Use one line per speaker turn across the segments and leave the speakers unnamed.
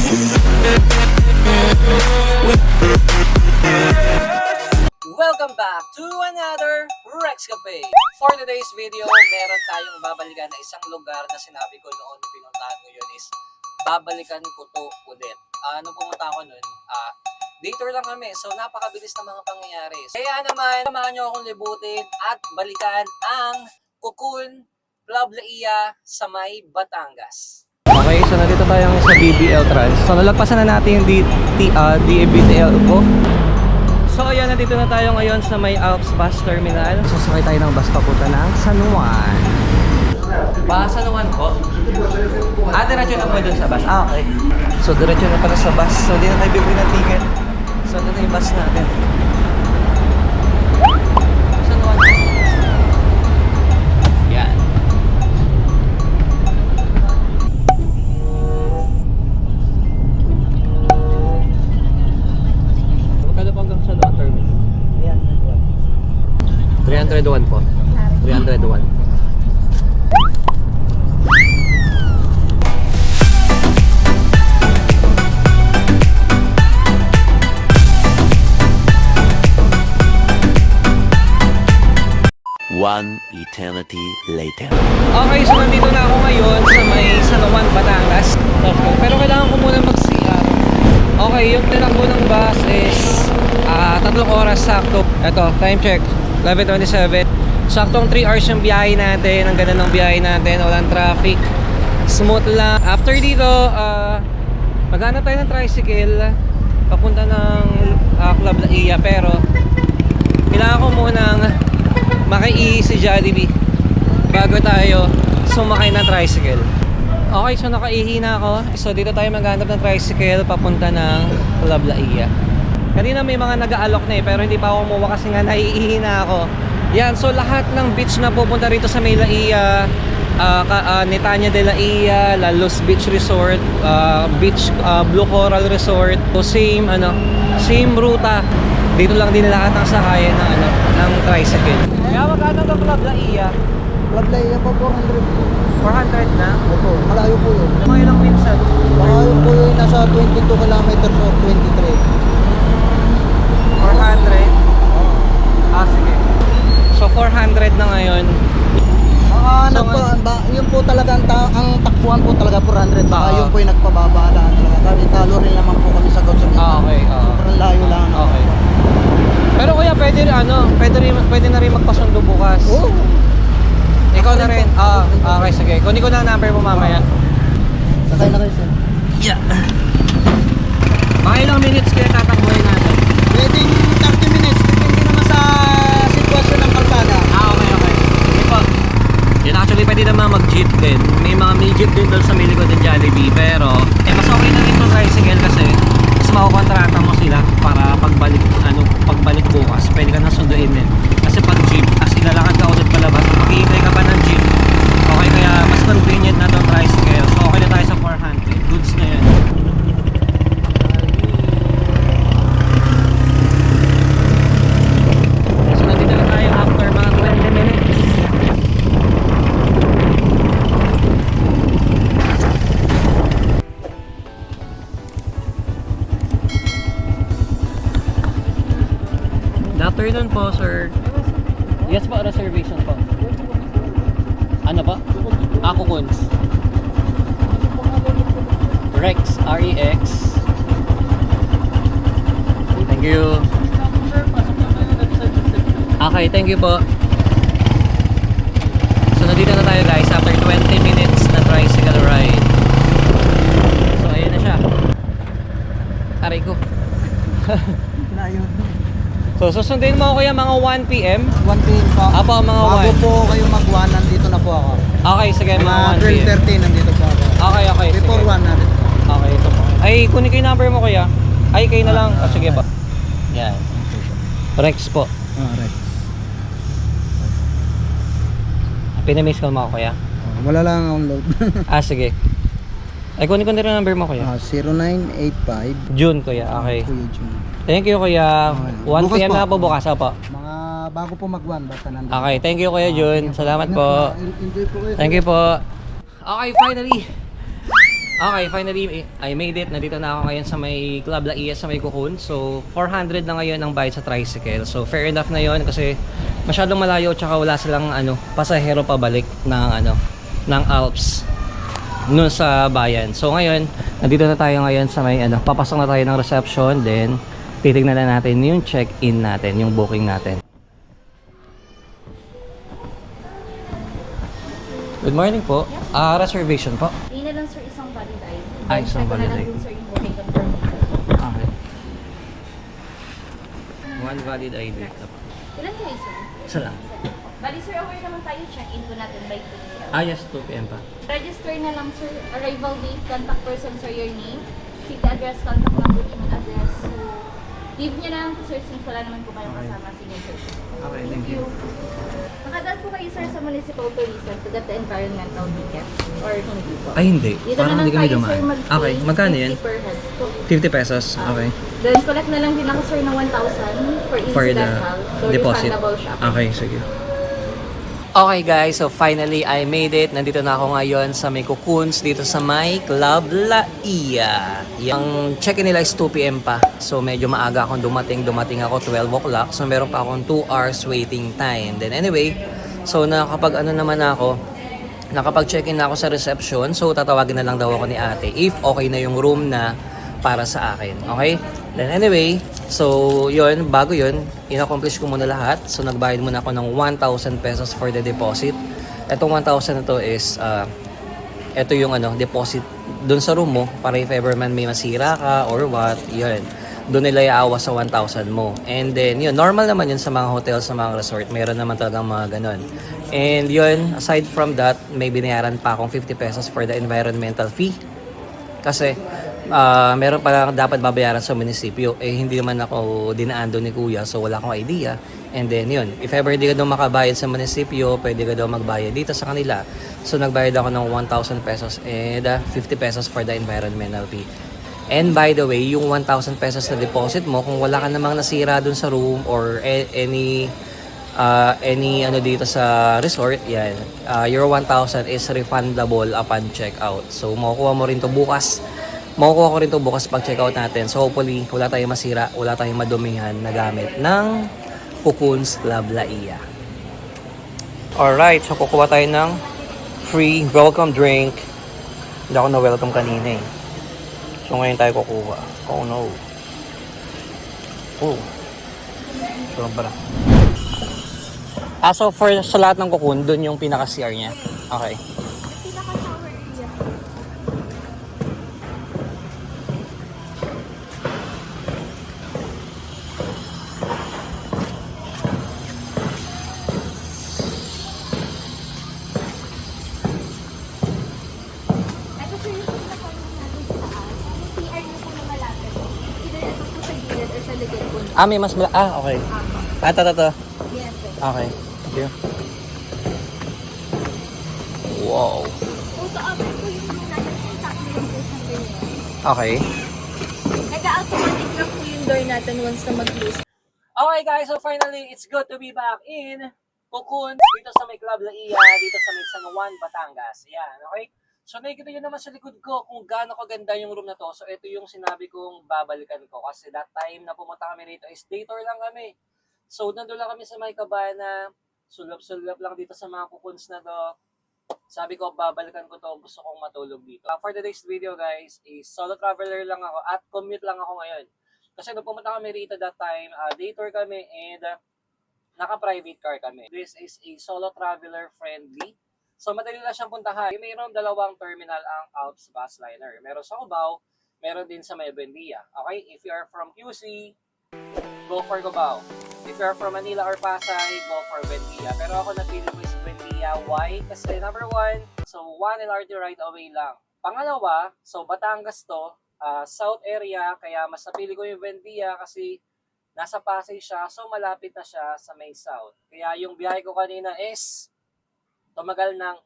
Welcome back to another Rex Cafe. For today's video, meron tayong babalikan na isang lugar na sinabi ko noon pinuntahan ko yun is babalikan ko to ulit. Nung pumunta ako nun, dator lang kami. So napakabilis ng mga pangyayari. Kaya naman, samahan nyo akong libutin at balikan ang Cocoon Club Laia sa may Batangas.
Okay, so nandito tayo sa BBL Trans. So nalagpasan na natin yung DABTL po. So ayan, nandito na tayo ngayon sa may Alps Bus Terminal. Sasakay tayo ng bus papunta ng San Juan. San Juan po? Diretso na po dun sa bus. Okay. So diretso na pala sa bus. So di na tayo bibili ng ticket. So ito na yung bus natin. San Juan po. Yan. Magkano po hanggang San Juan Terminal? 301 po. 301.
One eternity later.
Okay, so nandito na ako ngayon sa may San Juan, Batangas. Pero kailangan ko muna mag-CR. Okay, yung tinakbo ng bus is 3 oras sakto. Ito, time check, 11:27. Saktong 3 hours yung biyahe natin. Ang ganda ng biyahe natin, walang traffic. Smooth lang. After dito, maghanap tayo ng tricycle papunta ng Club Laia. Pero kailangan ko munang makai si Jollibee bago tayo sumakay ng tricycle. Okay, so nakaihi na ako. So dito tayo maghanap ng tricycle papunta ng Club Laia. Kanina may mga nag-aalok na pero hindi pa ako umuwi kasi nga naiihi na ako. Yan, so lahat ng beach na pupunta rito sa may Laia, Netanya de Laia, La Luz Beach Resort, Blue Coral Resort. So same ruta. Dito lang din lahat ng sakayan ng tricycle. Kaya magkano ang Club Laia?
Club Laia po, 400 po.
400 na?
Opo, malayo po yun.
Mga ilang minsan?
Malayo po yun, nasa 22 kilometers or 23.
400? Sige. So 400 na ngayon.
So, yun po talaga, ang takbuhan po talaga 400. Baka yun po yung nagpababala talaga. Kasi talo rin naman po kami sa Gaucho.
Okay.
Sobrang layo lang.
Okay. Pero kuya, pwede na rin magpasundo bukas.
Oo.
Ikaw na rin. Okay, sige. Kunin ko na ang number mo mamaya.
Sakay na kayo, sir.
Yeah. Mga ilang minutes kaya tatakbuhin natin?
Pwedeng 30 minutes. Depende naman sa sitwasyon ng kalsada.
Okay. Sige po. Yun, actually pwede naman mag-jeep din. May mga jeep din doon sa may likod ng Jollibee. Pero, mas okay na rin itong tricycle kasi mas makukontrata mo sila para pagbalik bukas. Pwede ka na sunduin din. Kasi pag jeep, as ilalakad ka ulit palabas, maghihintay ka pa ng jeep. Okay, kaya mas convenient na itong tricycle. So, okay na tayo sa 400. Goods na yun. So, nandito na tayo after mga 20 minutes. Good afternoon po, sir. Yes po, reservation po. Ano po? Cocoons. Rex, R-E-X. Thank you. Okay, thank you po. So, nandito na tayo guys after 20 minutes na tricycle ride. So, ayun na siya. Aray ko.
Layo.
So, susundin mo ako kuya mga 1 p.m.
1 p.m. po.
Apo, mga
Bago
1.
po kayo mag-1, nandito na po ako.
Okay, sige, mga 1 p.m.
12:30 nandito po ako.
Okay,
Before
sige.
1 natin.
Okay, ito po. Ay, kunin ko yung number mo kuya. Ay, kayo na lang. Sige po. Yan. Rex po.
Right.
Pinamiss ko mo ako kuya.
Wala lang akong load.
Sige. Ay, kunin ko na rin yung number mo kuya.
0985
June kuya, okay.
Kuya Jun.
Thank you kuya.
Okay.
1
Bukas
p.m.
po.
na po bukas po.
Mga bago po mag-1 basta nandito.
Okay, thank you kuya Jun. Salamat po.
Enjoy po kayo.
Thank you po. Okay, finally. Okay, finally, I made it. Nandito na ako ngayon sa may Club La Ia sa may Cocoon. So, 400 na ngayon ang bayad sa tricycle. So, fair enough na yon kasi masyadong malayo tsaka wala silang pasahero pabalik ng Alps noon sa bayan. So, ngayon, nandito na tayo ngayon sa may papasok na tayo ng reception. Then, titignan na natin yung check-in natin, yung booking natin. Good morning po. Reservation po.
Hindi na lang sir isang valid ID.
Isang valid ID.
Check ko na lang din sir yung booking confirmation.
Okay. One valid ID.
Ilan kayo sir?
Isa lang.
Bali sir, aware naman tayo check-in po natin by 2 p.m.
Yes, 2 p.m. pa.
Register na lang sir, arrival date, contact person sir, your name, city address, contact number, email address. So, leave nyo na lang po sir since wala naman po kayong kasama. Sige sir.
Okay, thank you.
Nakadaan po kayo sir sa municipal tourism to get the environmental ticket or hindi po?
Ay, hindi.
Dito
Parang
na lang
hindi kami
tayo
dumaan.
sir mag-pay,
Okay, magkano yan?
50 per head po.
50 pesos. Okay.
Then collect na lang din ako sir ng 1,000 for
For the
incidental. So
deposit.
refundable siya.
Okay, sige. Okay guys, so finally I made it. Nandito na ako ngayon sa may Cocoons dito sa may Club La Ia. Ang check-in nila is 2 p.m. pa. So medyo maaga akong dumating. Dumating ako 12 o'clock. So meron pa akong 2 hours waiting time. Then anyway, so nakapag-check-in na ako sa reception. So tatawagin na lang daw ako ni ate if okay na yung room na para sa akin. Okay? Then anyway, so yun, bago yun, in-accomplish ko muna lahat. So nagbayad muna ako ng 1,000 pesos for the deposit. Etong 1,000 na to is, ito yung deposit dun sa room mo para if ever man may masira ka or what, yun. Doon nila iaawas sa 1,000 mo. And then, yun, normal naman yun sa mga hotel, sa mga resort. Mayroon naman talagang mga ganun. And yun, aside from that, may binayaran pa akong 50 pesos for the environmental fee. Kasi, meron pa lang dapat babayaran sa munisipyo. Eh, hindi naman ako dinaan doon ni kuya, so wala akong idea. And then, yun, if ever hindi ka daw makabayad sa munisipyo, pwede ka daw magbayad dito sa kanila. So, nagbayad ako ng 1,000 pesos and 50 pesos for the environmental fee. And by the way, yung 1,000 pesos na deposit mo, kung wala ka namang nasira doon sa room or any dito sa resort, yan, your 1,000 is refundable upon checkout. So, makukuha mo rin to bukas. Makukuha ko rin to bukas pag checkout natin. So, hopefully, wala tayong masira, wala tayong madumihan na gamit ng Cocoons Club La Ia. Alright, so kukuha tayo ng free welcome drink. Hindi ako na-welcome kanina eh. So, ngayon tayo kukuha. Oh no. Oh. Sobra. So sa lahat ng Cocoon, dun yung pinaka-CR niya. Okay.
Pinaka-shower area. Ito sir yung pinaka-corner natin sa taas. Yung CR niyo po na malapit. Either ito po sa gilid or sa likod po.
May mas okay. Ito.
Yes sir.
Okay. Thank you. Wow.
So sa other po yung room natin, contact nyo lang po sa ganyan.
Okay.
Nag-automatic na po yung door natin once na mag-close.
Okay guys, so finally, it's good to be back in Cocoon, dito sa may Club La Ia, dito sa may San Juan, Batangas. Yan, okay? So nakikita nyo naman sa likod ko kung gaano kaganda yung room na to. So ito yung sinabi kong babalikan ko kasi that time na pumunta kami rito is day tour lang kami. So nandun lang kami sa may Cabana, sulap-sulap lang dito sa mga Cocoons na to. Sabi ko, babalikan ko to, gusto kong matulog dito. For today's video guys, is solo traveler lang ako at commute lang ako ngayon. Kasi nung pumunta kami rito that time, day tour kami and naka-private car kami. This is a solo traveler friendly. So madali lang siyang puntahan. Mayroon dalawang terminal ang Alps Bus Liner. Meron sa Cubao, meron din sa May Buendia. Okay, if you are from QC, go for Cubao. If you are from Manila or Pasay, go for Buendia. Pero ako napili ko is Buendia. Why? Kasi number one, so 1 LRT right away lang. Pangalawa, so Batangas to, south area, kaya mas napili ko yung Buendia kasi nasa Pasay siya, so malapit na siya sa may south. Kaya yung biyahe ko kanina is tumagal ng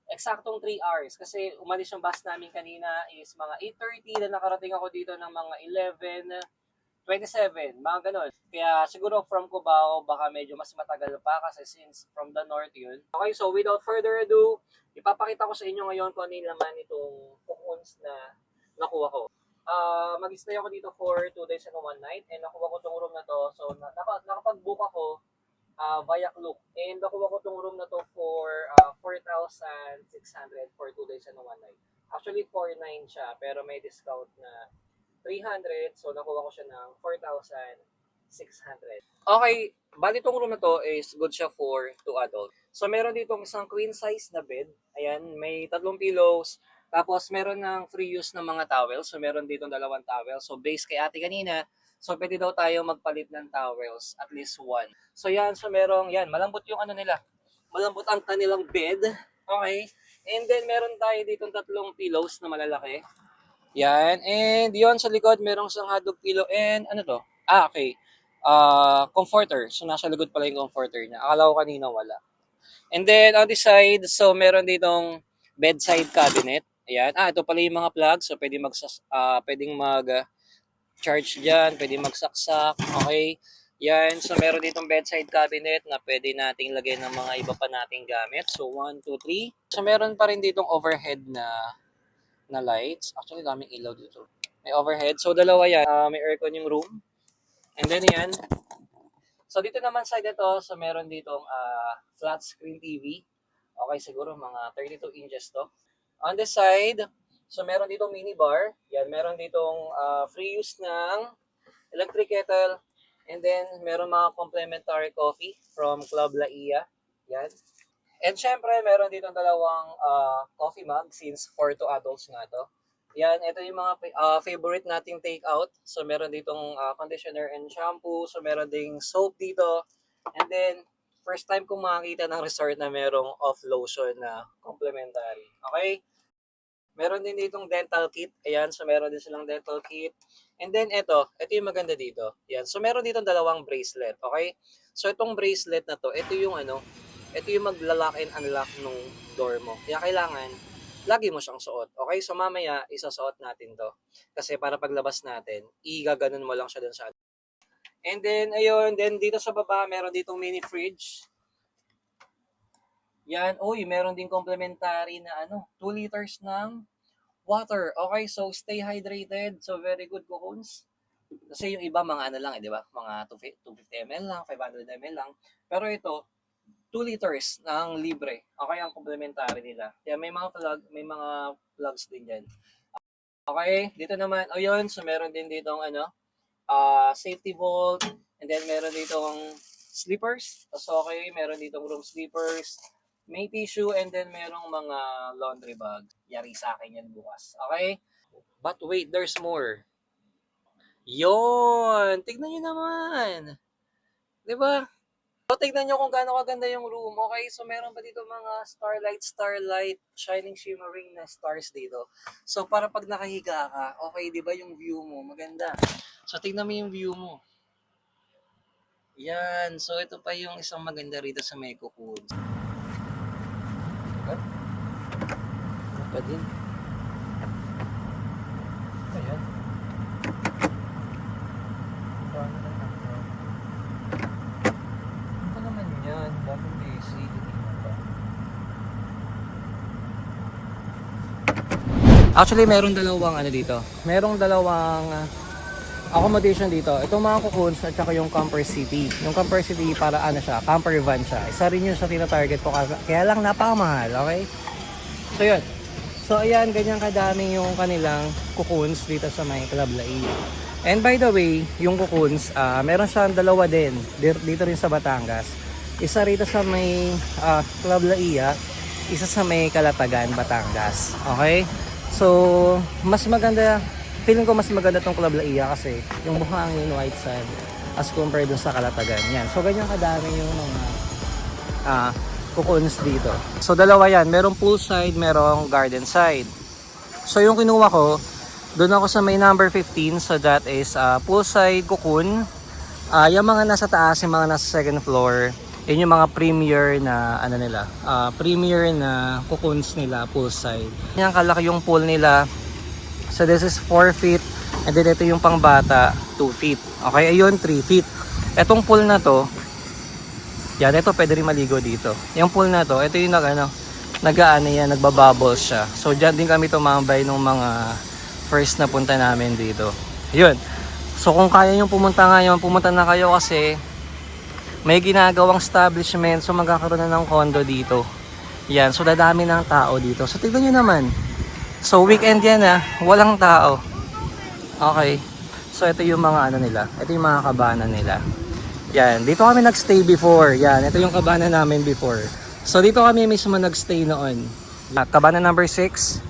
eksaktong 3 hours kasi umalis yung bus namin kanina is mga 8:30 na nakarating ako dito ng mga 27, mga ganun. Kaya siguro from Cubao, baka medyo mas matagal pa kasi since from the north yun. Okay, so without further ado, ipapakita ko sa inyo ngayon kung ano yung laman itong cocoons na nakuha ko. Mag-stay ako dito for 2 days and 1 night and nakuha ko itong room na to. So nakapag-book ako via Klook. And nakuha ko itong room na to for 4,600 for 2 days and 1 night. Actually 4,900 siya pero may discount na 300, so nakuha ko siya ng 4,600. Okay, bali itong room na to is good siya for 2 adults. So meron dito isang queen size na bed. Ayan, may 3 pillows. Tapos meron ng free use ng mga towels. So meron dito 2 towels. So base kay ate kanina, so pwede daw tayo magpalit ng towels, at least 1. So yan, so merong, yan, malambot yung ano nila. Malambot ang kanilang bed. Okay. And then meron tayo dito 3 pillows na malalaki. Yan. And yon sa likod, merong isang hotdog pillow and ano to? Okay. Comforter. So nasa likod pala yung comforter niya. Akala ko kanina wala. And then on the side, so meron ditong bedside cabinet. Ayan. Ito pala yung mga plug. So pwedeng mag-charge dyan. Pwedeng magsaksak. Okay. Yan. So meron ditong bedside cabinet na pwede nating lagay ng mga iba pa nating gamit. So 1, 2, 3. So meron pa rin ditong overhead na lights. Actually, daming ilaw dito. May overhead. So, dalawa yan. May aircon yung room. And then yan. So, dito naman side ito. So, meron ditong flat screen TV. Okay, siguro mga 32 inches to. On the side, so meron ditong mini bar. Yan, meron ditong free use ng electric kettle. And then, meron mga complimentary coffee from Club La Ia. Yan. And syempre, meron dito 2 coffee mug since for 2 adults nga to. Yan, ito yung mga favorite nating take out. So meron ditong conditioner and shampoo. So meron ding soap dito. And then, first time kong makakita ng resort na merong off lotion na complimentary. Okay? Meron din ditong dental kit. Ayan, so meron din silang dental kit. And then ito yung maganda dito. Yan, so meron dito 2 bracelet. Okay? So itong bracelet na to, ito yung magla-lock and unlock nung door mo. Kaya kailangan, lagi mo siyang suot. Okay? So mamaya, isasuot natin to. Kasi para paglabas natin, igaganon mo lang siya dun sa. And then, ayun, then dito sa baba, meron ditong mini fridge. Yan, meron din complimentary na 2 liters ng water. Okay, so stay hydrated. So very good, cocoons. Kasi yung iba, mga lang, di ba? Mga 250 ml lang, 500 ml lang. Pero ito, 2 liters ng libre. Okay, ang complementary nila. Kaya may mga plugs din dyan. Okay, dito naman, yun, so meron din ditong safety vault, and then meron ditong slippers. So okay, meron ditong room slippers, may tissue, and then merong mga laundry bag. Yari sa akin yan bukas. Okay? But wait, there's more. Yon, tignan nyo naman. Diba? So, tignan nyo kung gaano kaganda yung room. Okay, so meron pa dito mga starlight, shining, shimmering na stars dito. So, para pag nakahiga ka, okay, di ba yung view mo? Maganda. So, tignan mo yung view mo. Yan. So, ito pa yung isang maganda rito sa may cocoons. Ano pa din? Ayan. Paano na ito? Ano naman yan? Bakit busy? Actually, meron dalawang dito. Merong dalawang accommodation dito. Itong mga cocoons at saka yung Camper City. Yung Camper City para siya, camper van siya. Isa rin yun sa tina-target ko kaya lang napakamahal, okay? So yun. So ayan, ganyan kadami yung kanilang cocoons dito sa may Club La Ia. And by the way, yung cocoons, meron siyang dalawa din dito rin sa Batangas. Isa rito sa may Club La Ia, isa sa may Calatagan, Batangas. Okay? So, mas maganda, feeling ko mas maganda tong Club La Ia kasi yung buhangin white sand as compared dun sa Calatagan. Yan. So, ganyan kadami yung mga cocoons dito. So, dalawa yan. Merong poolside, merong garden side. So, yung kinuha ko, doon ako sa may number 15. So, that is poolside cocoon. Yung mga nasa taas, yung mga nasa second floor, yun yung mga premier na premier na cocoons nila poolside. Yan kalaki yung pool nila. So this is 4 feet
And then ito yung pang bata, 2 feet. Okay, ayun, 3 feet. Etong pool na to, yan, ito pwede rin maligo dito. Yung pool na to, ito yung nag-aano yan, nagbabubbles siya. So dyan din kami tumambay nung mga first na punta namin dito. Yun. So kung kaya nyo pumunta ngayon, pumunta na kayo kasi may ginagawang establishment. So magkakaroon na ng condo dito. Yan, so dadami ng tao dito. So tignan nyo naman. So weekend yan walang tao. Okay. So ito yung mga ano nila. Ito yung mga kabana nila. Yan, dito kami nagstay before. Yan, ito yung kabana namin before. So dito kami mismo nagstay noon. Kabana number 6.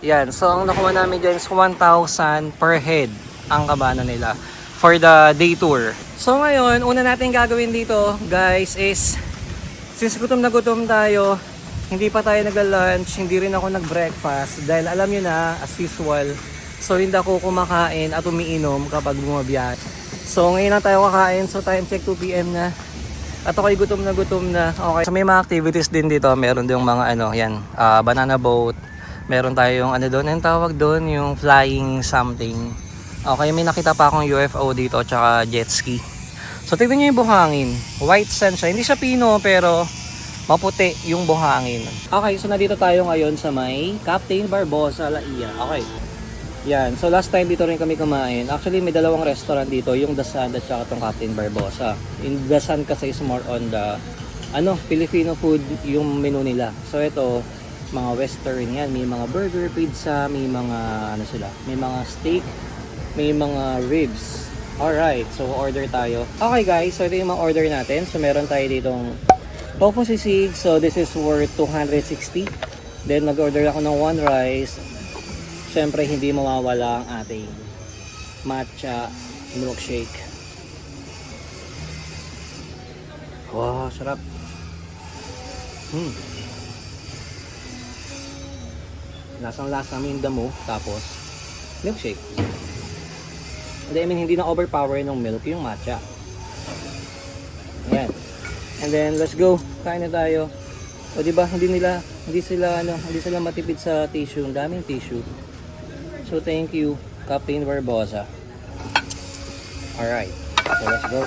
Yan, so ang nakuha namin dyan is 1,000 per head ang kabana nila for the day tour. So ngayon, una natin gagawin dito guys is since gutom na gutom tayo, hindi pa tayo nagla-lunch, hindi rin ako nag-breakfast dahil alam nyo na, as usual, so hindi ako kumakain at umiinom kapag bumabiyahe. So ngayon lang tayo kakain, so time check 2 PM na. At ako'y gutom na. Okay. So may mga activities din dito, meron yung mga yan, banana boat. Meron tayong doon, ang tawag doon, yung flying something. Okay, may nakita pa akong UFO dito, tsaka jet ski. So tignan nyo yung buhangin. White sand siya, hindi siya pino pero maputi yung buhangin. Okay, so nandito tayo ngayon sa may Captain Barbosa, Laia. Okay. Yan, so last time dito rin kami kumain. Actually, may dalawang restaurant dito, yung The Sun at saka itong Captain Barbosa. In The Sun kasi is more on the Filipino food yung menu nila. So ito, mga western yan, may mga burger, pizza, may mga may mga steak, may mga ribs. Alright, so order tayo. Okay guys, so ito yung mga order natin. So meron tayo ditong tofu sisig, so this is worth 260. Then nag-order ako ng 1 rice. Siyempre hindi mawawala ang ating matcha milkshake. Wow, sarap. Lasang-lasa mo yung damo, tapos milkshake. I mean, hindi na overpower ng milk yung matcha. Ayan. And then let's go. Kain na tayo. O di ba hindi sila matipid sa tissue. Ang daming tissue. So thank you, Captain Barbosa. Alright. So let's go.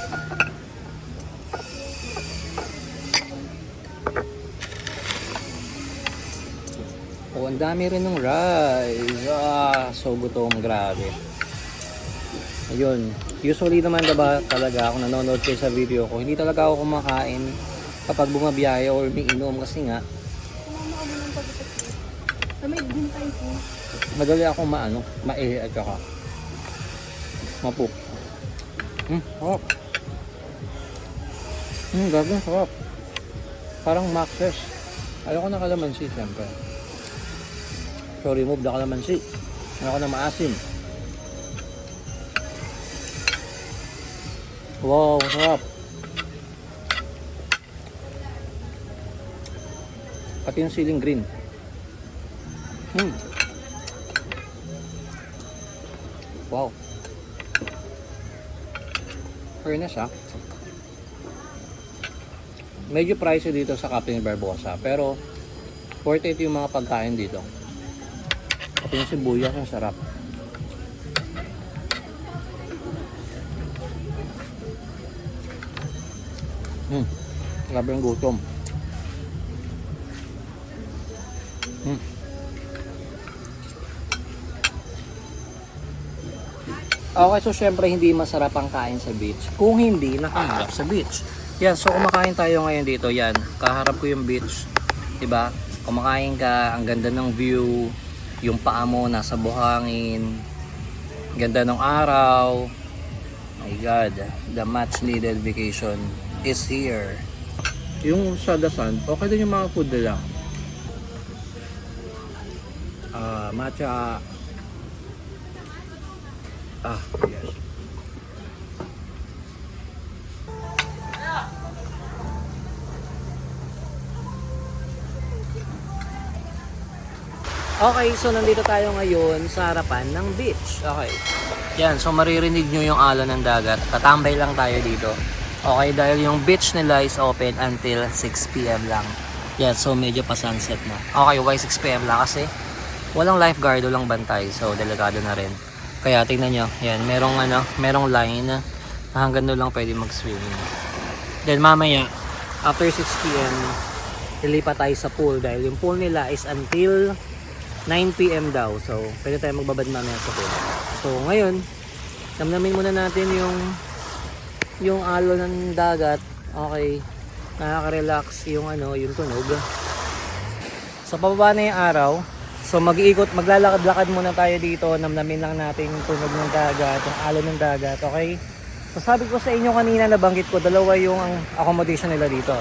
Oh, ang dami rin ng rice. So gutom, grabe. Ayun. Usually naman diba talaga kung nanonood kayo sa video ko, hindi talaga ako kumakain kapag bumabiyahe or umiinom kasi nga madali akong maihi at saka mapuk. Sarap. Gabi, sarap. Parang Max's. Ayoko na kalamansi siyempre. So remove the kalamansi. Ayoko na maasim. Wow, sarap. Pati yung siling green. Wow. Fairness medyo pricey dito sa Captain Barbosa, pero worth it yung mga pagkain dito. Pati yung sibuyas, ang sarap. Grabe yung gutom. Okay, so syempre hindi masarap ang kain sa beach kung hindi nakaharap sa beach. Yan, so kumakain tayo ngayon dito. Yan, kaharap ko yung beach. Diba? Kumakain ka, ang ganda ng view. Yung paa mo nasa buhangin. Ganda ng araw. My God, the much needed vacation is here. Yung sa The Sun, okay din yung mga food nila. Matcha. Yes. Okay, so nandito tayo ngayon sa harapan ng beach. Okay. Yan, so maririnig nyo yung alon ng dagat. Tatambay lang tayo dito. Okay, dahil yung beach nila is open until 6 PM lang. Yan, so medyo pa sunset na. Okay, why 6 PM lang? Kasi walang lifeguard, walang bantay. So delikado na rin.
Kaya tingnan nyo, yan, merong line na hanggang doon lang pwede mag-swimming. Then mamaya, after 6 p.m, lilipat tayo sa pool dahil yung pool nila is until 9 p.m. daw. So, pwede tayo magbabad mamaya sa pool. So, ngayon, namnamin muna natin yung alon ng dagat. Okay, nakaka-relax yung yung tunog. So, pababa na yung araw. So, maglalakad-lakad muna tayo dito. Namnamin lang natin yung tunog ng dagat, yung alon ng dagat. Okay? So, sabi ko sa inyo kanina, nabanggit ko, dalawa yung accommodation nila dito.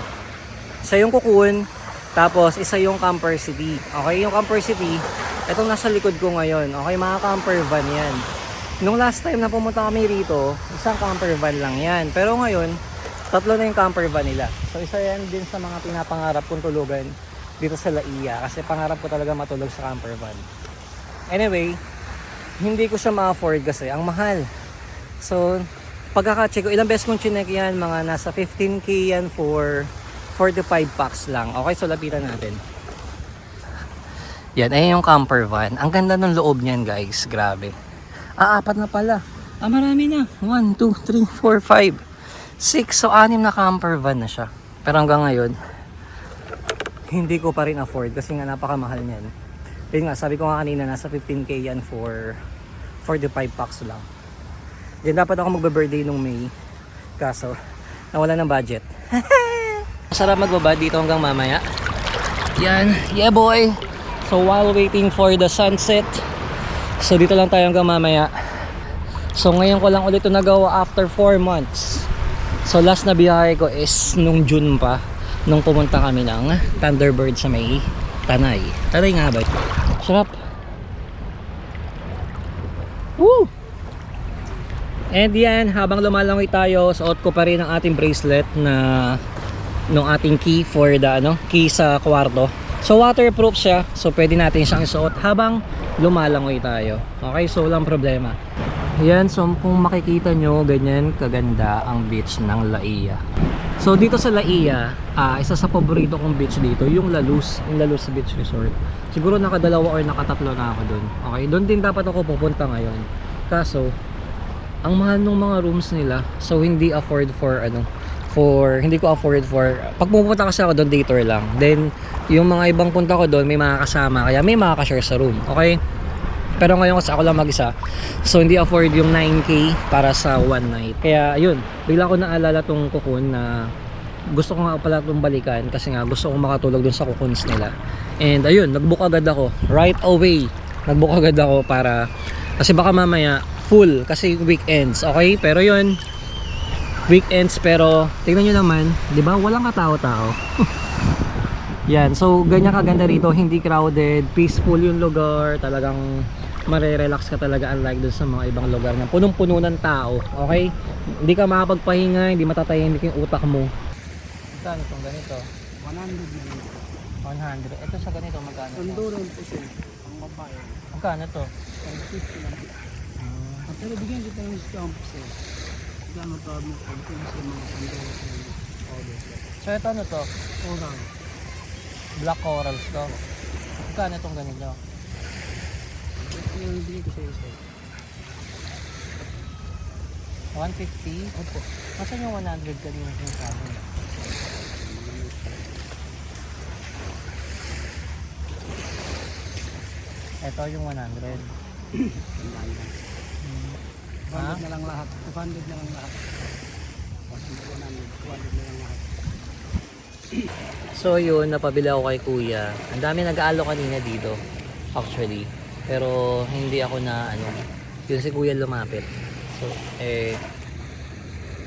Isa yung Cocoon, tapos isa yung Camper City. Okay, yung Camper City, itong nasa likod ko ngayon. Okay, mga camper van yan. Nung last time na pumunta kami rito, isang camper van lang yan. Pero ngayon, 3 na yung camper van nila. So isa yan din sa mga pinapangarap kong tulugan dito sa Laia. Kasi pangarap ko talaga matulog sa camper van. Anyway, hindi ko siya ma-afford kasi ang mahal. So, pagkaka-check ko, ilang beses kong chinek yan, mga nasa 15k yan for 45 packs lang. Okay, so lapitan natin. Yan, ayun yung camper van. Ang ganda ng loob niyan, guys. Grabe. 4 na pala. Marami na. 1, 2, 3, 4, 5, 6. So, 6 na camper van na siya. Pero hanggang ngayon, hindi ko pa rin afford kasi nga napakamahal niyan. Yun nga, sabi ko nga kanina, nasa 15k yan for 45 packs lang. Yan, dapat ako magbe-birthday nung May. Kaso, nawala ng budget. Masarap magbaba dito hanggang mamaya. Yan, yeah boy. So while waiting for the sunset, so dito lang tayo hanggang mamaya. So ngayon ko lang ulit ito nagawa after 4 months. So last na biyahe ko is nung June pa, nung pumunta kami ng Thunderbird sa may Tanay. Tanay nga ba? Sarap. Woo! And yan, habang lumalangoy tayo, suot ko pa rin ang ating bracelet na nung ating key for the key sa kwarto. So waterproof siya, so pwede natin siyang isuot habang lumalangoy tayo. Okay, so walang problema. Yan, so kung makikita nyo, ganyan kaganda ang beach ng Laia. So dito sa Laia, isa sa paborito kong beach dito, yung La Luz Beach Resort. Siguro nakadalawa or nakatatlo na ako dun. Okay, doon din dapat ako pupunta ngayon. Kaso, ang mahal ng mga rooms nila, so hindi ko afford for pag pupunta kasi ako doon, day tour lang. Then yung mga ibang punta ko doon may mga kasama, kaya may mga ka-share sa room. Okay, pero ngayon kasi ako lang mag-isa, so hindi afford yung 9k para sa one night. Kaya yun, bigla ko naalala tong Cocoon na gusto ko nga pala itong balikan kasi nga gusto kong makatulog dun sa Cocoons nila. And ayun, nagbook agad ako right away. Nagbook agad ako para kasi baka mamaya full kasi weekends. Okay, pero yun, weekends, pero tingnan nyo naman, di ba, walang katao-tao. Yan, so ganyan kaganda rito, hindi crowded, peaceful yung lugar, talagang marerelax ka talaga, unlike dun sa mga ibang lugar na punong-puno ng tao. Okay, hindi ka makapagpahinga, hindi matatahimik yung utak mo. Magkano itong ganito? 100. Ito sa ganito magkano?
Pandoron po siya. Ang babae.
Magkano to?
50 lang. Pero bigyan kita ng discount sir. Gano'n pa mo pag sa mga pandoron.
So ito ano to?
Oral.
Black corals to. Magkano itong ganito?
Ito yung bigyan ko sa isa.
150?
Opo.
Masan yung 100 kanina yung sabi? Ito yung 100.
200 na lang lahat. 200 na lang lahat. 200 na lang lahat.
So yun, napabili ako kay kuya. Ang dami nag-aalo kanina dito actually, pero hindi ako na yun si kuya lumapit. So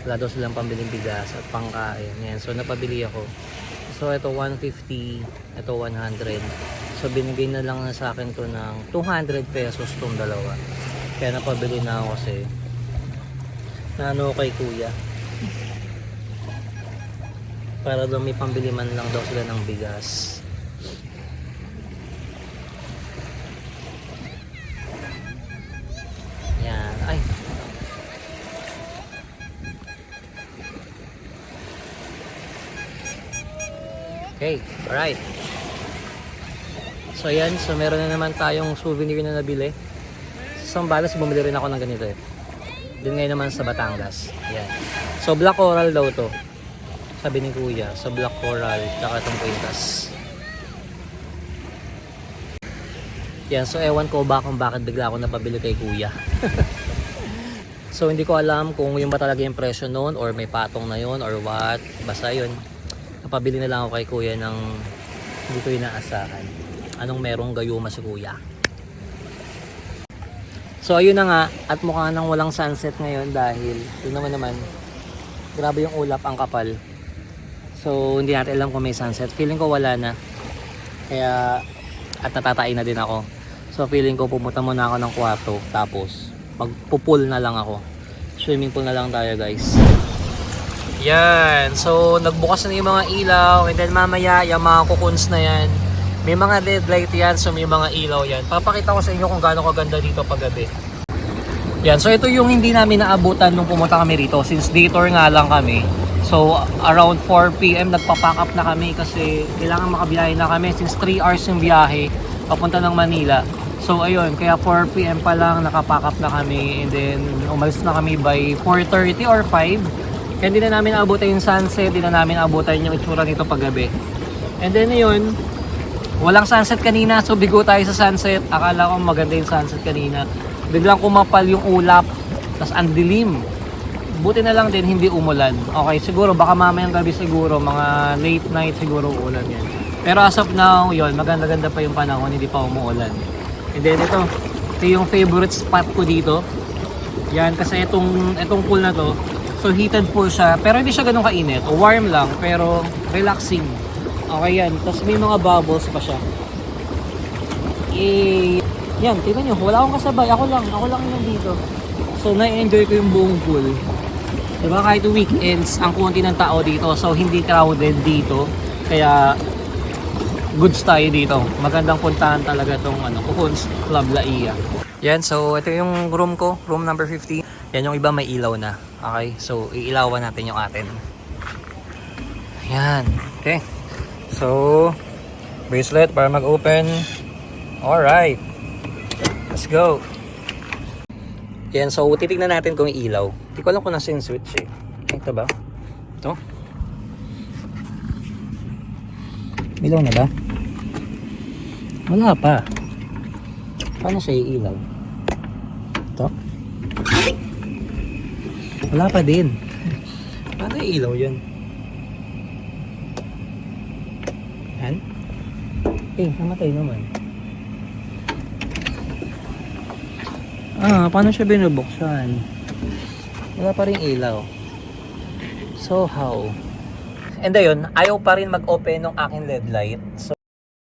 wala daw silang pambiling bigas at pangkain. Yan. So napabili ako. So ito 150, ito 100. So binigay na lang sa akin to ng 200 pesos tong dalawa. Kaya napabili na ako kasi kay kuya. Para daw may pambili man lang daw sila ng bigas. Yan. Ay. Okay, alright. So yan, so meron na naman tayong souvenir na nabili.
sa Sambales, bumili rin ako ng ganito eh. Din ngayon naman sa Batangas. Yan. So black coral daw to. Sabi ni Kuya. So black coral, tsaka itong quintas. Yan, so ewan ko ba kung bakit bigla ako napabili kay Kuya. So hindi ko alam kung yung ba talaga yung presyo noon or may patong na yun or what. Basta yun. Napabili na lang ako kay Kuya ng hindi ko inaasahan. Anong merong gayuma si Kuya. So ayun na nga, at mukha nang walang sunset ngayon dahil yun naman grabe yung ulap, ang kapal. So hindi natin alam kung may sunset. Feeling ko wala na. Kaya at natatain na din ako. So feeling ko pumunta muna ako ng kwarto tapos magpupul na lang ako. Swimming pool na lang tayo guys. Yan. So nagbukas na yung mga ilaw and then mamaya yung mga kukuns na yan. May mga LED light yan, so may mga ilaw yan. Papakita ko sa inyo kung gaano kaganda dito paggabi. Yan, so ito yung hindi namin naabutan nung pumunta kami rito. Since day tour nga lang kami. So around 4 PM nagpa-pack up na kami kasi kailangan makabiyahe na kami. Since 3 hours yung biyahe papunta ng Manila. So ayun, kaya 4 PM pa lang nakapack up na kami. And then umalis na kami by 4:30 or 5. Kaya hindi na namin naabutan yung sunset, hindi na namin naabutan yung itsura nito paggabi. And then yun, walang sunset kanina, so bigo tayo sa sunset. Akala ko maganda yung sunset kanina. Biglang kumapal yung ulap, tas ang dilim. Buti na lang din hindi umulan. Okay, siguro baka mamayang gabi siguro, mga late night siguro uulan yan. Pero as of now, yun, maganda-ganda pa yung panahon, hindi pa umuulan. And then ito yung favorite spot ko dito. Yan, kasi itong pool na to, so heated pool siya, pero hindi siya ganun kainit. Warm lang, pero relaxing. Okay yan. Tapos may mga bubbles pa siya. Yan, tingnan nyo. Wala akong kasabay. Ako lang yung nandito. So, na-enjoy ko yung buong pool. Diba? Kahit weekends, ang konti ng tao dito. So, hindi crowded dito. Kaya, goods tayo dito. Magandang puntahan talaga itong Kukuns Club Laia. Yan. So, ito yung room ko. Room number 15. Yan yung iba may ilaw na. Okay? So, iilawan natin yung atin. Yan. Okay. So, bracelet para mag-open. Alright. Let's go. Yan, so titignan natin kung ilaw. Hindi ko alam kung nasa yung switch eh. Ito ba? Ito? Ilaw na ba? Wala pa. Paano siya iilaw? Ito? Wala pa din. Paano ilaw yun? Yan? Namatay naman. Paano siya binubuksan? Wala pa rin ilaw. So how? And ayun, ayaw pa rin mag-open ng aking LED light. So,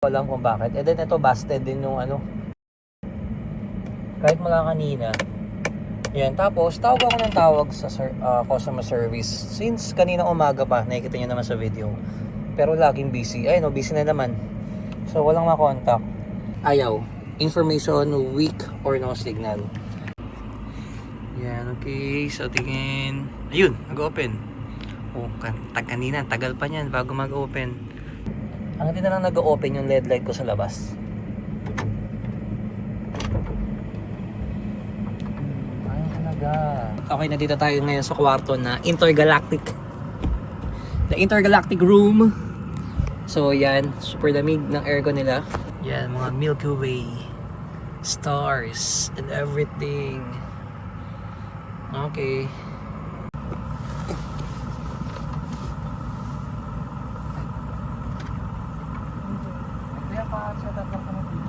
alam kung bakit. And then ito, busted din yung kahit mula kanina. Yan, tapos tawag ako ng tawag sa customer service. Since kanina umaga pa, nakikita nyo naman sa video. Pero laging busy. Ayun, busy na naman. So, walang makontak. Ayaw. Information, weak or no signal. Yan, okay. So, tingin. Ayun, nag-open. Kanina, tagal pa niyan bago mag-open. Ang hindi na lang nag-open yung LED light ko sa labas. Ayun talaga. Okay, nandito tayo ngayon sa kwarto na intergalactic. The intergalactic room. So, yan. Super lamig ng aircon nila. Yan, mga Milky Way. Stars and everything. Okay. Kaya pa sa tatlong kami.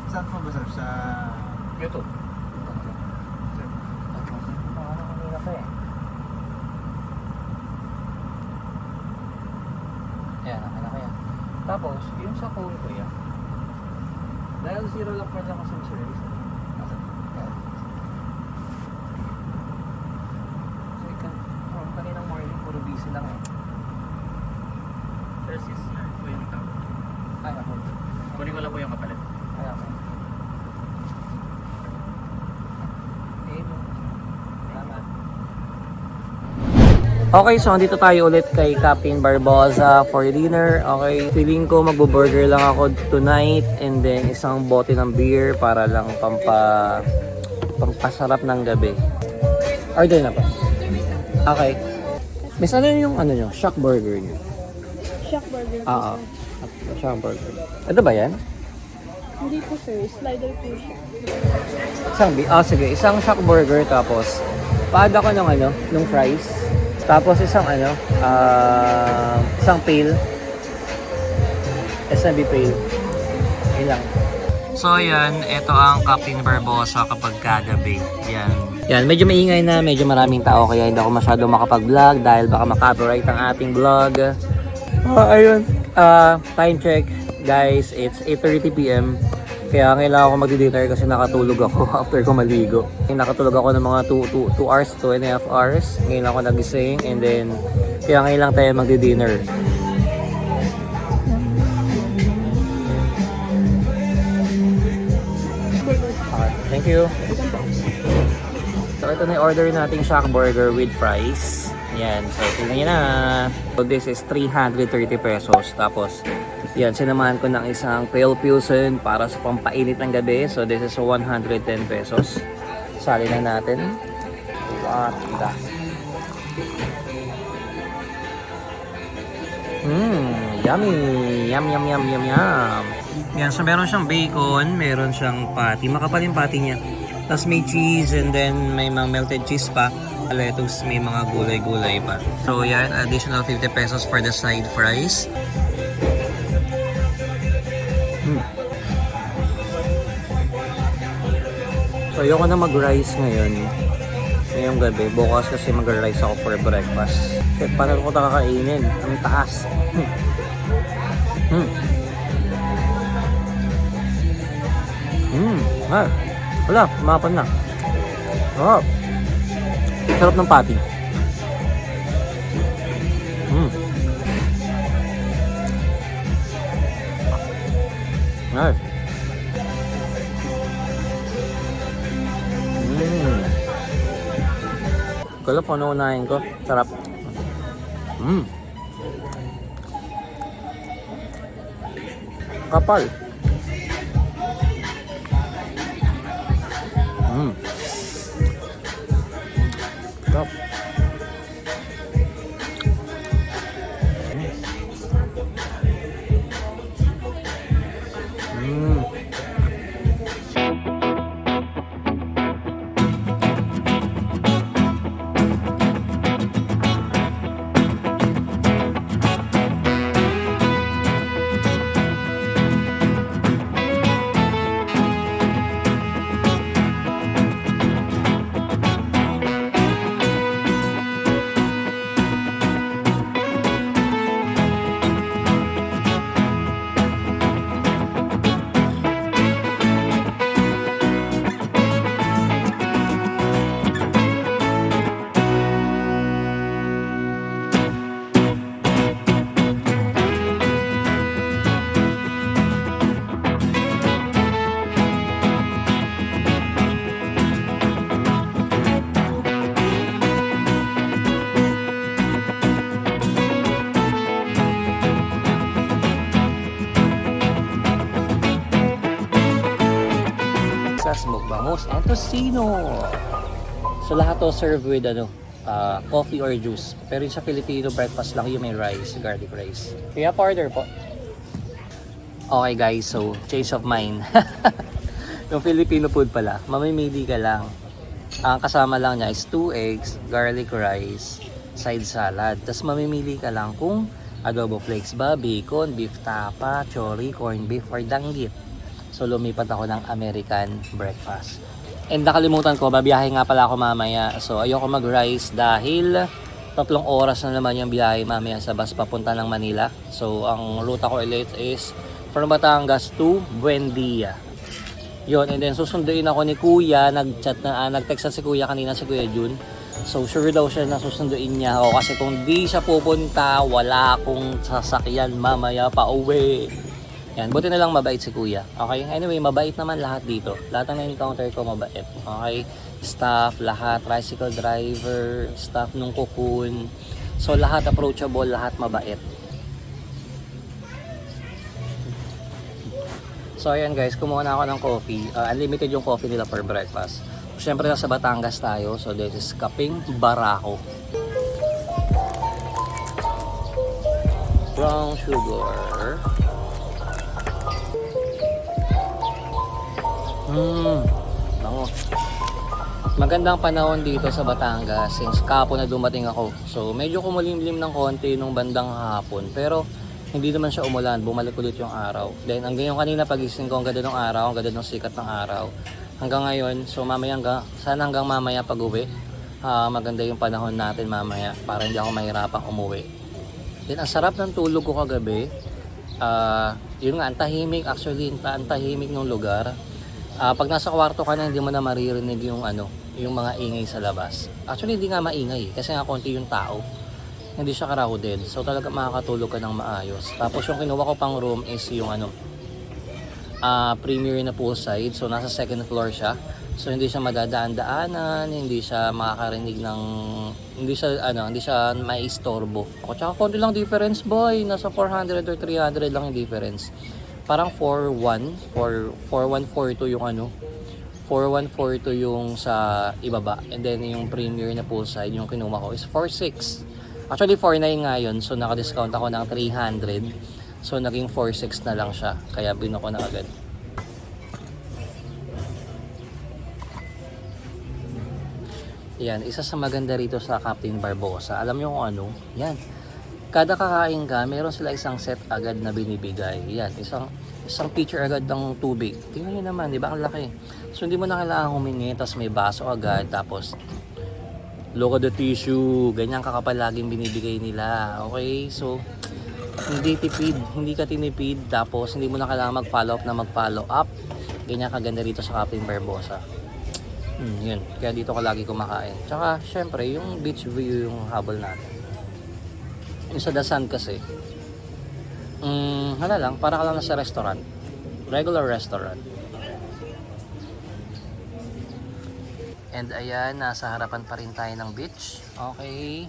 Saan po ba sir? Sa
YouTube. Paano kanina pa eh. Yan, akin yan. Tapos, yung sa phone ko yan. Dahil 0 lang pa lang customer service. So, from kaninang morning, puro busy lang eh.
Sir, sis, po yung ikaw.
Ay, ako.
Kunin ko lang po yung kapalit.
Ay, ako. Eh, no. Salamat. Okay, so andito tayo ulit kay Captain Barbosa for dinner. Okay, feeling ko magbo-burger lang ako tonight and then isang bote ng beer para lang pampasarap ng gabi. Order na pa. Okay. Miss, ano yung ano nyo? Shock burger nyo?
Shock burger po,
Oo.
sir.
Shock burger. Ano ba yan?
Hindi po, sir. Slider po siya.
Sige. Isang shock burger tapos paada ko ng ano, ng fries. Tapos isang ano, isang pail. SMB pail. Ilang. So yan, ito ang Captain Barbosa kapag kagabi. Yan, medyo maingay na, medyo maraming tao kaya hindi ako masyado makapag-vlog dahil baka makapiright ang ating vlog. Ayun. Time check, guys, it's 8:30 PM. Kaya kailangan ko mag-dinner kasi nakatulog ako after ko maligo. Nakatulog ako ng mga 2 hours, 2.5 hours. Ngayon ako nagising and then kaya ngayon lang tayo mag-dinner. Thank you. So ito na yung order nating shock burger with fries. Yan, so tingnan nyo na. So this is 330 pesos. Tapos yan, sinamahan ko ng isang pale pilsen para sa pampainit ng gabi. So this is 110 pesos. Sali na natin. What the? Yummy. Yum. Yan, so meron siyang bacon, meron siyang patty. Makapal yung patty niya. Tapos may cheese and then may mga melted cheese pa. Lettuce, may mga gulay-gulay pa. So yan, additional 50 pesos for the side fries. So ayoko na mag-rice ngayong gabi. Bukas kasi mag-rice ako for breakfast. Shit, paano ko ito kakainin? Ang taas. Wala, mapan na. Oh. Sarap ng patty. Nice. Kala po ano unahin ko. Sarap. Kapal. Sarap. Mukbangos and tocino. So lahat to serve with coffee or juice. Pero yung sa Filipino breakfast lang yung may rice, garlic rice. Kaya pa-order po. Okay guys, so change of mind. Yung Filipino food pala, mamimili ka lang. Ang kasama lang niya is 2 eggs, garlic rice, side salad. Tapos mamimili ka lang kung adobo flakes ba, bacon, beef tapa, chori, corned beef, or danggit. So lumipat ako ng American breakfast. And nakalimutan ko, babiyahe nga pala ako mamaya. So ayoko mag-rice dahil 3 oras na naman yung biyahe mamaya sa bus papunta ng Manila. So ang ruta ko ulit is from Batangas to Buendia. Yun, and then susunduin ako ni Kuya. Nag-text na si Kuya kanina, si Kuya Jun. So sure daw siya na susunduin niya ako kasi kung di siya pupunta, wala akong sasakyan mamaya pa uwi. Yan, buti na lang mabait si Kuya. Okay? Anyway, mabait naman lahat dito. Lahat ng na-encounter ko mabait. Okay? Staff, lahat, tricycle driver, staff nung Cocoon,
So lahat approachable, lahat mabait. So ayan guys, kumuha na ako ng coffee. Unlimited yung coffee nila for breakfast. Siyempre nasa Batangas tayo, so this is Kaping Barako. Brown sugar. Bango. Magandang panahon dito sa Batangas since kahapon na dumating ako. So medyo kumulimlim ng konti nung bandang hapon, pero hindi naman siya umulan, bumalik ulit yung araw. Then hanggang yung kanina pagising ko, ang ganda ng araw, ang ganda ng sikat ng araw. Hanggang ngayon, so sana hanggang mamaya pag uwi, maganda yung panahon natin mamaya para hindi ako mahirapang umuwi. Then ang sarap ng tulog ko kagabi. Yun nga, ang tahimik, actually, ang tahimik ng lugar. Pag nasa kwarto ka na, hindi mo na maririnig yung mga ingay sa labas. Actually, hindi nga maingay kasi nga konti yung tao. Hindi siya crowded. So talaga makakatulog ka ng maayos. Tapos yung kinuha ko pang room is yung premier na poolside. So nasa second floor siya. So hindi siya madadaan-daanan, hindi siya makakarinig ng hindi siya maiistorbo. O tsaka konti lang difference boy, nasa 400 or 300 lang yung difference. Parang 4142 yung 4142 yung sa ibaba, and then yung premier na poolside yung kinuha ko is 46. Actually 49 nga yun, so naka-discount ako ng 300. So naging 46 na lang siya, kaya binuko na agad. Yan, isa sa maganda rito sa Captain Barbosa. Alam nyo kung ano? Yan. Kada kakain ka, meron sila isang set agad na binibigay. Yan, isang pitcher agad ng tubig. Tingnan nyo naman, di ba? Ang laki. So hindi mo na kailangan humingi, tapos may baso agad, tapos look at the tissue. Ganyan kakapal laging binibigay nila. Okay? So, hindi ka tinipid, tapos hindi mo na kailangan mag-follow up. Ganyan kaganda rito sa Captain Barbosa. Yun. Kaya dito ka lagi kumakain. Tsaka, syempre, yung beach view yung habol natin. Yung sa Dasan kasi, hala lang, para ka lang sa restaurant. Regular restaurant. And ayan, nasa harapan pa rin tayo ng beach. Okay.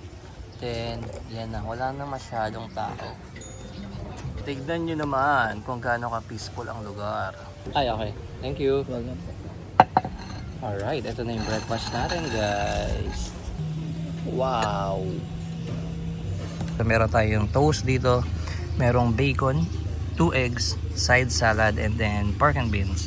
Then, yan na. Wala na masyadong tao. Tignan nyo naman kung gaano ka peaceful ang lugar. Ay, okay. Thank you. Alright, ito na yung breakfast natin, guys. Wow! So, meron tayong toast dito. Merong bacon, 2 eggs, side salad, and then pork and beans.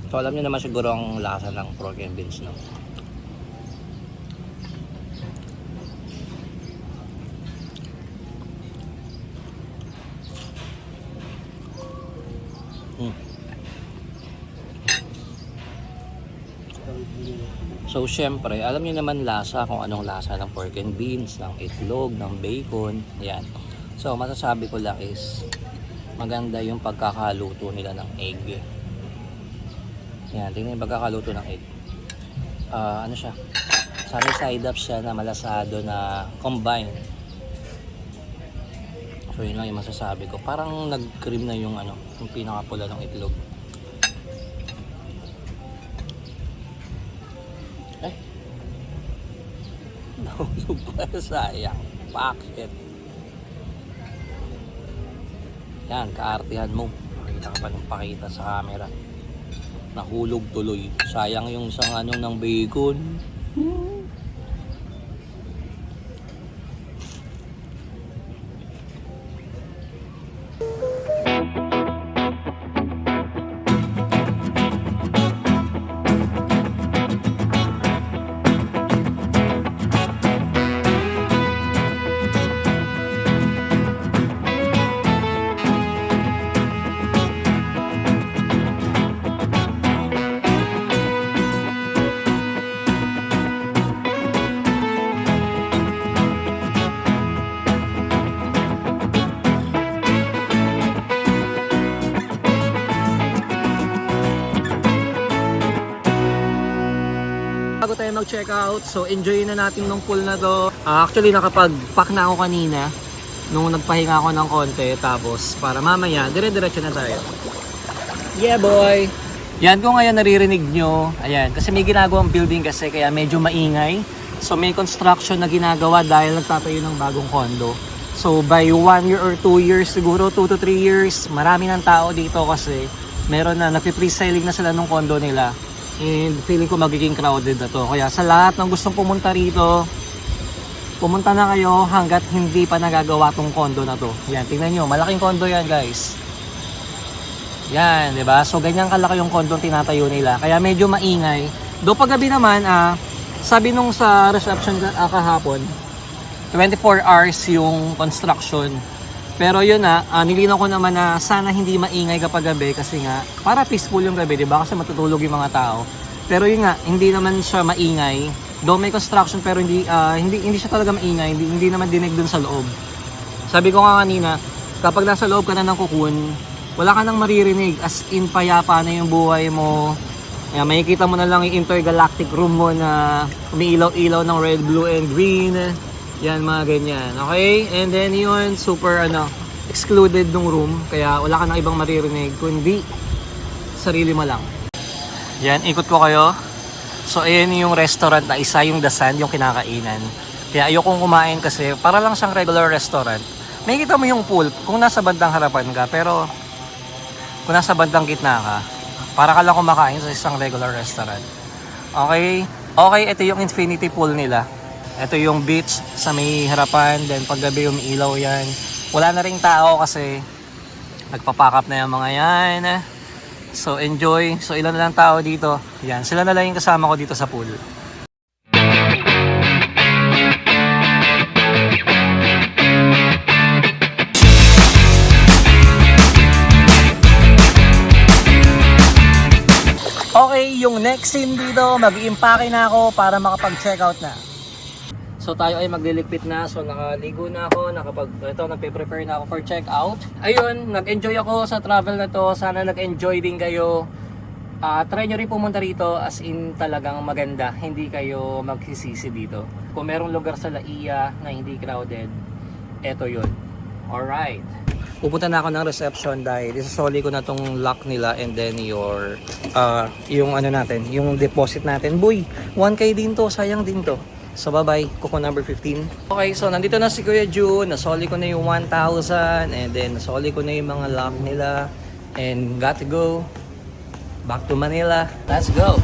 So alam niyo naman siguro ang lasa ng pork and beans, no? So syempre, alam niyo naman lasa kung anong lasa ng pork and beans, ng itlog, ng bacon, yan. So masasabi ko lang is maganda yung pagkakaluto nila ng egg. Yan, tingnan yung pagkakaluto ng egg. Ano siya? Sabi side up siya na malasado na combine. So yun lang yung masasabi ko. Parang nag-cream na yung yung pinakapula ng itlog. Nahulog pa, sayang. Bakit? Yan, kaartihan mo. Pakita ka pa ng pakita sa camera. Nahulog tuloy. Sayang yung isang ng bacon.
check out. So enjoy na natin nung pool na to. Actually nakapag-pack na ako kanina nung nagpahinga ako ng konti. Tapos para mamaya, dire-diretso na tayo. Yeah boy! Yan kung ngayon naririnig nyo. Ayan, kasi may ginagawang building kasi kaya medyo maingay. So may construction na ginagawa dahil nagtatayo ng bagong condo. So by 1 year or 2 years, siguro 2 to 3 years, marami ng tao dito kasi meron na, nagpi-pre-selling na sila ng condo nila. And feeling ko magiging crowded na to. Kaya sa lahat ng gustong pumunta rito, pumunta na kayo hanggat hindi pa nagagawa tong condo na to. Yan, tingnan nyo, malaking condo yan guys. Yan, di ba? So ganyan kalaki yung condo tinatayo nila. Kaya medyo maingay. Do paggabi naman, sabi nung sa reception kahapon, 24 hours yung construction. Pero yun nilinaw ko naman na sana hindi maingay kapag gabi kasi nga para peaceful yung gabi, 'di ba? Kasi matutulog yung mga tao. Pero yun nga, hindi naman siya maingay. Though may construction pero hindi siya talaga maingay, hindi naman dinig dun sa loob. Sabi ko nga kanina, kapag nasa loob ka na ng Cocoon, wala ka nang maririnig, as in payapa na yung buhay mo. Ayan, makikita mo na lang yung intergalactic room mo na umiilaw-ilaw ng red, blue, and green. Yan, mga ganyan. Okay? And then yun, super excluded ng room. Kaya wala ka nang ibang maririnig, kundi sarili mo lang. Yan, ikot ko kayo. So, ayan yung restaurant na isa, yung The Sand, yung kinakainan. Kaya ayokong kumain kasi para lang siyang regular restaurant. Makikita mo yung pool kung nasa bandang harapan ka, pero kung nasa bandang gitna ka, para ka lang kumakain sa isang regular restaurant. Okay? Okay, ito yung infinity pool nila. Ito yung beach sa may harapan. Then paggabi umiilaw yan. Wala na ring tao kasi nagpapack up na yung mga yan. So enjoy. So ilan na lang tao dito. Yan, sila na lang yung kasama ko dito sa pool. Okay, yung next scene dito, mag-i-impake na ako para makapag-check out na. So tayo ay magliligpit na. So nakaligo na ako, nagpe-prepare na ako for check out. Ayun, nag-enjoy ako sa travel na to. Sana nag-enjoy din kayo. Try nyo rin pumunta rito, as in talagang maganda. Hindi kayo magsisisi dito. Kung merong lugar sa Laia na hindi crowded, eto yun. Alright. Pupunta na ako ng reception dahil isasoli ko na tong lock nila and then yung yung deposit natin. Boy, 1K din to, sayang din to. So bye-bye, Coco number 15. Okay, so nandito na si Kuya June. Nasoli ko na yung 1,000 and then nasoli ko na yung mga lock nila. And got to go back to Manila. Let's go!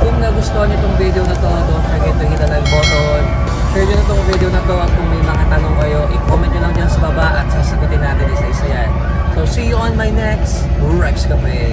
Kung nagustuhan itong video na to, don't forget to hit the like button. Share nyo na itong video na to at kung may mga tanong kayo, i-comment nyo lang dyan sa baba at sasagutin natin isa-isa yan. So see you on my next Rex Cafe.